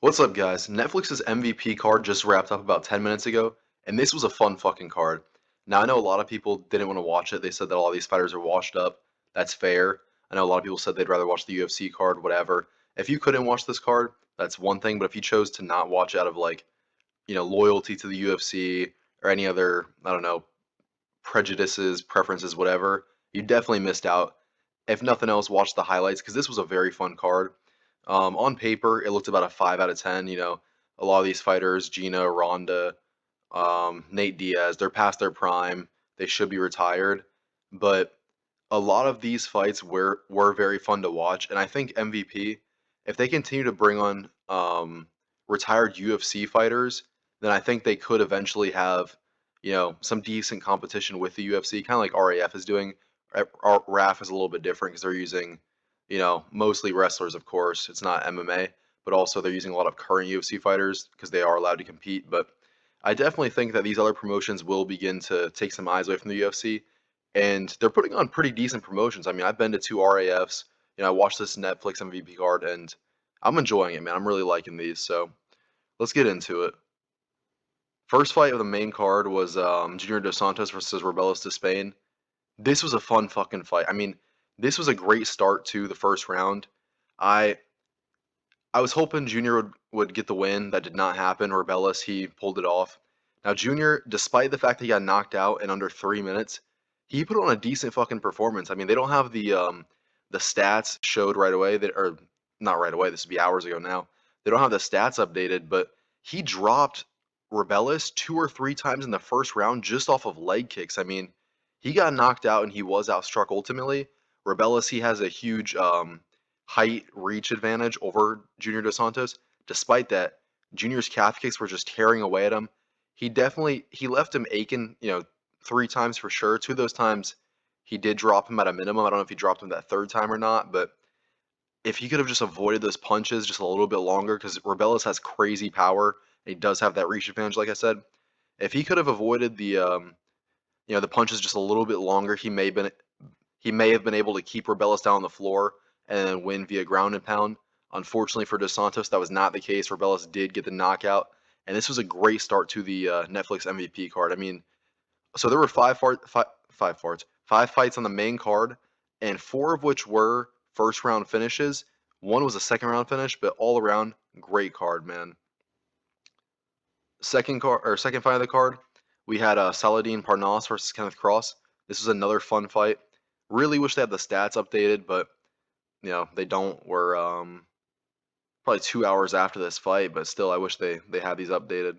What's up, guys? Netflix's MVP card just wrapped up about 10 minutes ago, and this was a fun fucking card. Now, I know a lot of people didn't want to watch it. They said that all these fighters are washed up. That's fair. I know a lot of people said they'd rather watch the UFC card, whatever. If you couldn't watch this card, that's one thing, but if you chose to not watch out of, like, loyalty to the UFC or any other, I don't know, prejudices, preferences, whatever, you definitely missed out. If nothing else, watch the highlights because this was a very fun card. On paper, it looked about a 5 out of 10. A lot of these fighters, Gina, Ronda, Nate Diaz, they're past their prime. They should be retired. But a lot of these fights were very fun to watch. And I think MVP, if they continue to bring on retired UFC fighters, then I think they could eventually have, some decent competition with the UFC, kind of like RAF is doing. RAF is a little bit different because they're using, mostly wrestlers, of course. It's not MMA, but also they're using a lot of current UFC fighters because they are allowed to compete. But I definitely think that these other promotions will begin to take some eyes away from the UFC, and they're putting on pretty decent promotions. I mean, I've been to two RAFs. I watched this Netflix MVP card, and I'm enjoying it, man. I'm really liking these. So let's get into it. First fight of the main card was Junior Dos Santos versus Rebellis de Spain. This was a fun fucking fight. I mean, this was a great start to the first round. I I was hoping Junior would get the win. That did not happen. Rebellis, he pulled it off. Now Junior, despite the fact that he got knocked out in under 3 minutes, he put on a decent fucking performance. I mean, they don't have the stats showed right away that, or not right away. This would be hours ago now. They don't have the stats updated, but he dropped Rebellis two or three times in the first round just off of leg kicks. I mean, he got knocked out and he was outstruck ultimately. Rebellis, he has a huge height reach advantage over Junior Dos Santos. Despite that, Junior's calf kicks were just tearing away at him. He left him aching, three times for sure. Two of those times he did drop him at a minimum. I don't know if he dropped him that third time or not, but if he could have just avoided those punches just a little bit longer, because Rebellis has crazy power, and he does have that reach advantage, like I said. If he could have avoided the punches just a little bit longer, he may have been able to keep Rebellis down on the floor and then win via ground and pound. Unfortunately for Dos Santos, that was not the case. Rebellis did get the knockout, and this was a great start to the Netflix MVP card. I mean, so there were five fights on the main card, and four of which were first round finishes. One was a second round finish, but all around great card, man. Second fight of the card, we had Saladin Parnasse versus Kenneth Cross. This was another fun fight. Really wish they had the stats updated, but they don't. We're probably 2 hours after this fight, but still, I wish they had these updated.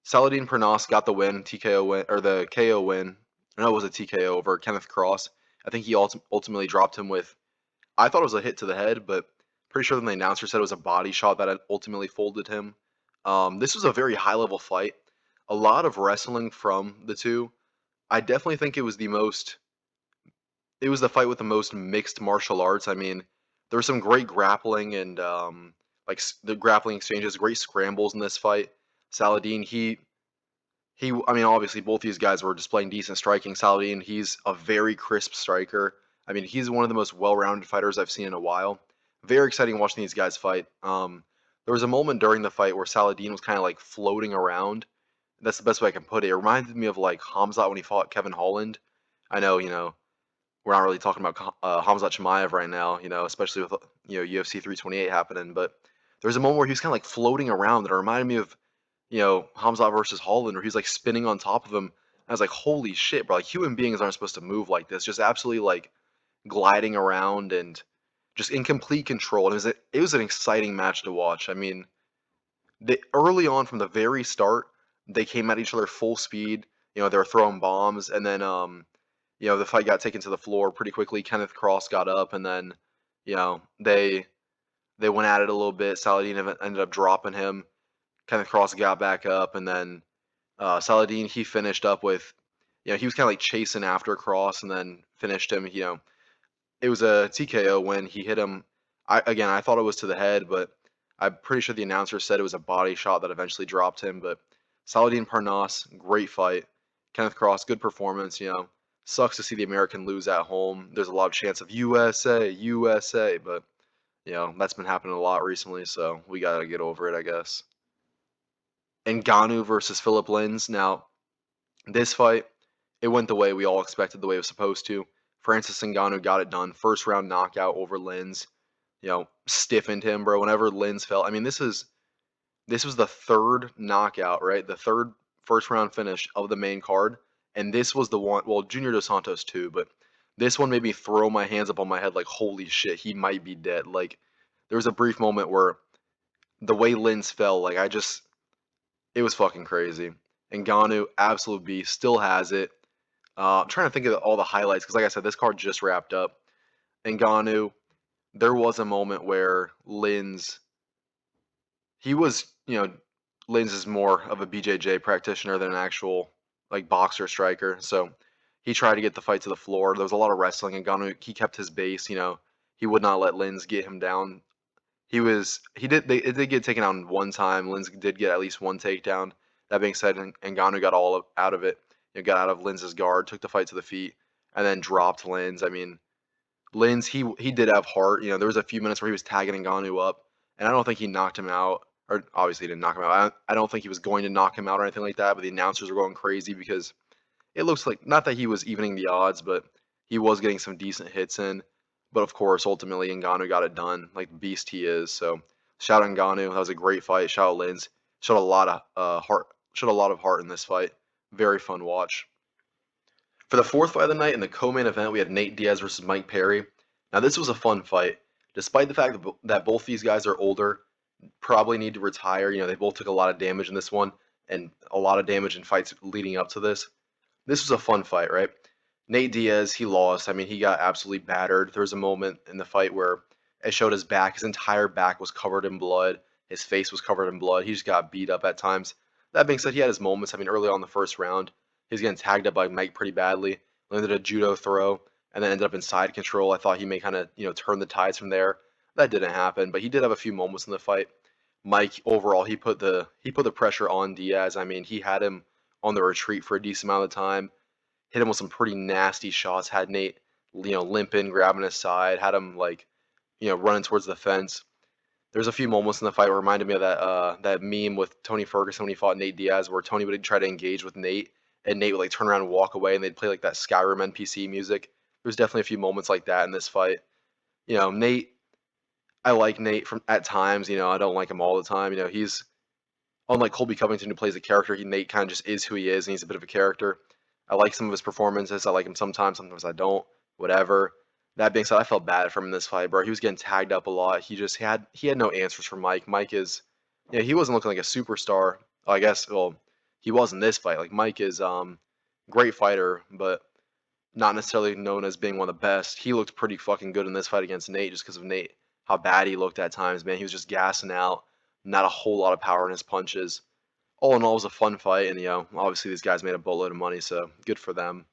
Saladin Parnasse got the win, TKO win, or the KO win. I know it was a TKO over Kenneth Cross. I think he ultimately dropped him with, I thought it was a hit to the head, but pretty sure the announcer said it was a body shot that ultimately folded him. This was a very high-level fight. A lot of wrestling from the two. I definitely think it was the fight with the most mixed martial arts. I mean, there was some great grappling and the grappling exchanges, great scrambles in this fight. Saladin, I mean, obviously both these guys were displaying decent striking. Saladin, he's a very crisp striker. I mean, he's one of the most well-rounded fighters I've seen in a while. Very exciting watching these guys fight. There was a moment during the fight where Saladin was kind of like floating around. That's the best way I can put it. It reminded me of like Hamzat when he fought Kevin Holland. I know, we're not really talking about Hamzat Chimaev right now, especially with UFC 328 happening. But there was a moment where he was kind of like floating around that reminded me of Hamzat versus Holland, where he's like spinning on top of him. I was like, holy shit, bro! Like human beings aren't supposed to move like this. Just absolutely like gliding around and just in complete control. And it was an exciting match to watch. I mean, early on from the very start, they came at each other full speed. They were throwing bombs, and then the fight got taken to the floor pretty quickly. Kenneth Cross got up, and then they went at it a little bit. Saladin ended up dropping him. Kenneth Cross got back up, and then Saladin, he finished up with, he was kind of like chasing after Cross, and then finished him. It was a TKO when he hit him. I thought it was to the head, but I'm pretty sure the announcer said it was a body shot that eventually dropped him. But Saladin Parnasse, great fight. Kenneth Cross, good performance. Sucks to see the American lose at home. There's a lot of chance of USA, USA, but You know, that's been happening a lot recently, so we gotta get over it, I guess. Ngannou versus Philip Lins. Now, this fight, it went the way we all expected, the way it was supposed to. Francis Ngannou got it done. First round knockout over Lins. You know, stiffened him, bro. Whenever Lins fell, I mean, this was the third knockout, right? The third first round finish of the main card, and this was the one. Well, Junior Dos Santos too, but this one made me throw my hands up on my head, like, holy shit, he might be dead. Like, there was a brief moment where the way Lins fell, like, it was fucking crazy. Ngannou, absolute beast, still has it. I'm trying to think of all the highlights because, like I said, this card just wrapped up. Ngannou, there was a moment where Lins, he was, Lins is more of a BJJ practitioner than an actual like boxer striker. So he tried to get the fight to the floor. There was a lot of wrestling, and Ngannou, he kept his base. He would not let Lins get him down. It did get taken out one time. Lins did get at least one takedown. That being said, Ngannou got out of it. Got out of Lins's guard, took the fight to the feet, and then dropped Lins. I mean, Lins, he did have heart. There was a few minutes where he was tagging Ngannou up, and I don't think he knocked him out. Or obviously he didn't knock him out. I don't think he was going to knock him out or anything like that. But the announcers were going crazy because it looks like, not that he was evening the odds, but he was getting some decent hits in. But of course, ultimately Ngannou got it done, like the beast he is. So shout out Ngannou. That was a great fight. Shout out Lins. Showed a lot of heart. Showed a lot of heart in this fight. Very fun watch. For the fourth fight of the night in the co-main event, we had Nate Diaz versus Mike Perry. Now this was a fun fight, despite the fact that both these guys are older, probably need to retire. They both took a lot of damage in this one, and a lot of damage in fights leading up to this. This was a fun fight, right? Nate Diaz, he lost. I mean, he got absolutely battered. There was a moment in the fight where it showed his back. His entire back was covered in blood. His face was covered in blood. He just got beat up at times. That being said, he had his moments. I mean, early on in the first round, he was getting tagged up by Mike pretty badly. Landed a judo throw, and then ended up in side control. I thought he may kind of, turn the tides from there. That didn't happen, but he did have a few moments in the fight. Mike, overall, he put the pressure on Diaz. I mean, he had him on the retreat for a decent amount of time. Hit him with some pretty nasty shots. Had Nate, limping, grabbing his side. Had him running towards the fence. There's a few moments in the fight that reminded me of that meme with Tony Ferguson when he fought Nate Diaz, where Tony would try to engage with Nate, and Nate would like turn around and walk away, and they'd play like that Skyrim NPC music. There's definitely a few moments like that in this fight. Nate, I like Nate from at times. I don't like him all the time. He's unlike Colby Covington, who plays a character. Nate kind of just is who he is, and he's a bit of a character. I like some of his performances. I like him sometimes I don't. Whatever. That being said, I felt bad for him in this fight, bro. He was getting tagged up a lot. He had no answers for Mike. Mike is, he wasn't looking like a superstar. I guess, well, he was in this fight. Like, Mike is great fighter, but not necessarily known as being one of the best. He looked pretty fucking good in this fight against Nate just because of Nate, how bad he looked at times, man. He was just gassing out, not a whole lot of power in his punches. All in all, it was a fun fight, and obviously these guys made a boatload of money, so good for them.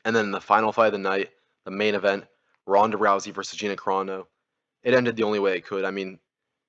And then the final fight of the night, the main event, Ronda Rousey versus ginacarano. It ended the only way it could. I mean,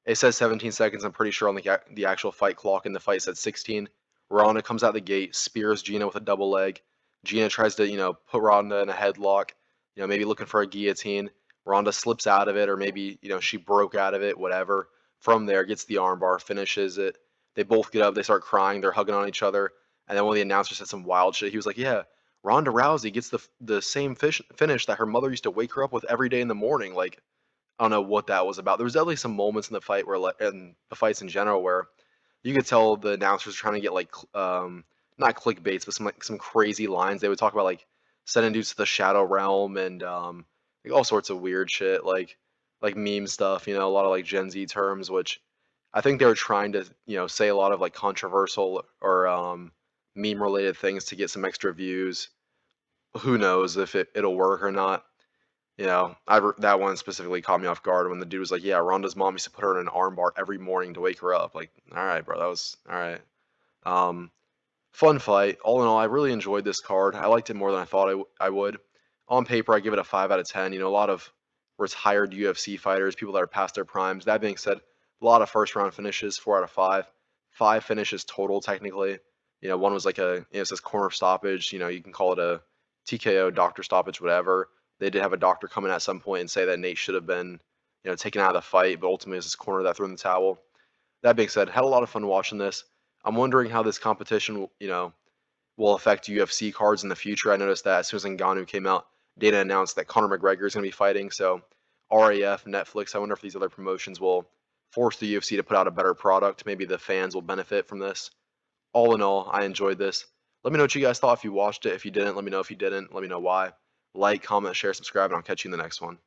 it says 17 seconds. I'm pretty sure on the actual fight clock, and the fight said 16. Ronda comes out the gate, spears Gina with a double leg. Gina tries to, put Ronda in a headlock, maybe looking for a guillotine. Ronda slips out of it, or maybe, she broke out of it, whatever. From there, gets the armbar, finishes it. They both get up, they start crying, they're hugging on each other. And then one of the announcers said some wild shit. He was like, yeah, Ronda Rousey gets the same finish that her mother used to wake her up with every day in the morning. Like, I don't know what that was about. There was definitely some moments in the fight and the fights in general, where you could tell the announcers were trying to get like not clickbaits, but some crazy lines. They would talk about like sending dudes to the shadow realm and like all sorts of weird shit, like meme stuff. A lot of like Gen Z terms, which I think they were trying to say a lot of like controversial or meme related things to get some extra views. Who knows if it'll work or not. That one specifically caught me off guard when the dude was like, "Yeah, Ronda's mom used to put her in an armbar every morning to wake her up." Like, all right, bro, that was all right. Um, Fun fight. All in all, I really enjoyed this card. I liked it more than I thought I would. On paper, I give it a 5 out of 10. A lot of retired UFC fighters, people that are past their primes. That being said, a lot of first round finishes, 4 out of 5. 5 finishes total, technically. One was like it says corner stoppage. You can call it a TKO, doctor stoppage, whatever. They did have a doctor come in at some point and say that Nate should have been, taken out of the fight, but ultimately it's his corner that threw in the towel. That being said, had a lot of fun watching this. I'm wondering how this competition, will affect UFC cards in the future. I noticed that as soon as Ngannou came out, Dana announced that Conor McGregor is going to be fighting. So RAF, Netflix, I wonder if these other promotions will force the UFC to put out a better product. Maybe the fans will benefit from this. All in all, I enjoyed this. Let me know what you guys thought if you watched it. If you didn't, let me know if you didn't. Let me know why. Like, comment, share, subscribe, and I'll catch you in the next one.